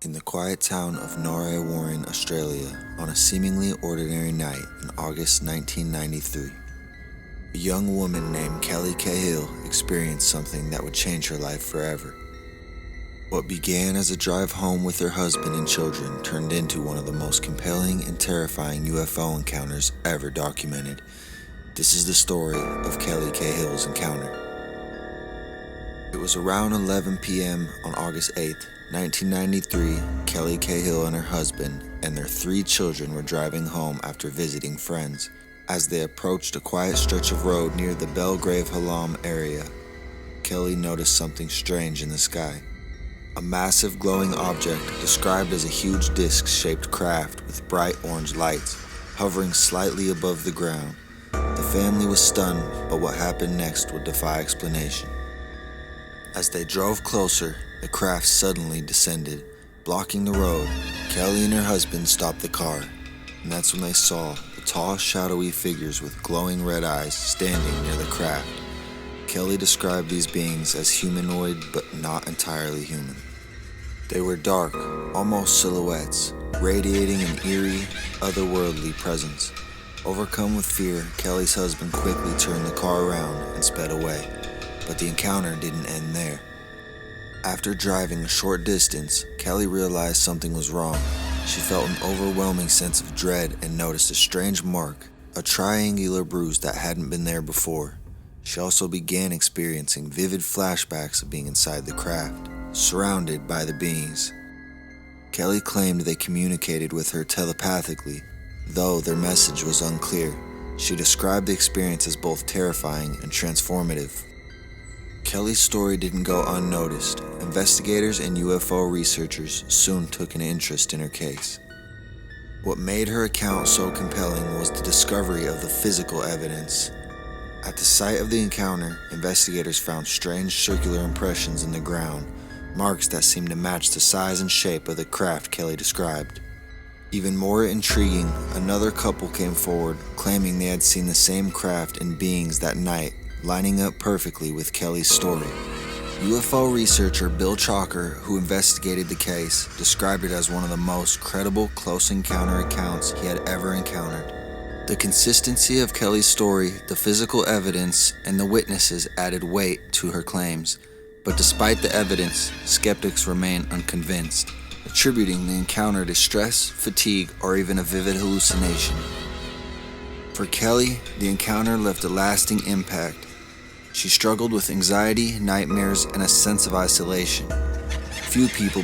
In the quiet town of Norah Warren, Australia, on a seemingly ordinary night in August 1993, a young woman named Kelly Cahill experienced something that would change her life forever. What began as a drive home with her husband and children turned into one of the most compelling and terrifying UFO encounters ever documented. This is the story of Kelly Cahill's encounter. It was around 11 p.m. on August 8, 1993, Kelly Cahill and her husband and their 3 children were driving home after visiting friends. As they approached a quiet stretch of road near the Belgrave Hallam area, Kelly noticed something strange in the sky. A massive glowing object described as a huge disc-shaped craft with bright orange lights, hovering slightly above the ground. The family was stunned, but what happened next would defy explanation. As they drove closer, the craft suddenly descended, blocking the road. Kelly and her husband stopped the car, and that's when they saw the tall, shadowy figures with glowing red eyes standing near the craft. Kelly described these beings as humanoid, but not entirely human. They were dark, almost silhouettes, radiating an eerie, otherworldly presence. Overcome with fear, Kelly's husband quickly turned the car around and sped away. But the encounter didn't end there. After driving a short distance, Kelly realized something was wrong. She felt an overwhelming sense of dread and noticed a strange mark, a triangular bruise that hadn't been there before. She also began experiencing vivid flashbacks of being inside the craft, surrounded by the beings. Kelly claimed they communicated with her telepathically, though their message was unclear. She described the experience as both terrifying and transformative. Kelly's story didn't go unnoticed. Investigators and UFO researchers soon took an interest in her case. What made her account so compelling was the discovery of the physical evidence. At the site of the encounter, investigators found strange circular impressions in the ground, marks that seemed to match the size and shape of the craft Kelly described. Even more intriguing, another couple came forward, claiming they had seen the same craft and beings that night, lining up perfectly with Kelly's story. UFO researcher Bill Chalker, who investigated the case, described it as one of the most credible close encounter accounts he had ever encountered. The consistency of Kelly's story, the physical evidence, and the witnesses added weight to her claims. But despite the evidence, skeptics remain unconvinced, attributing the encounter to stress, fatigue, or even a vivid hallucination. For Kelly, the encounter left a lasting impact. She struggled with anxiety, nightmares, and a sense of isolation. Few people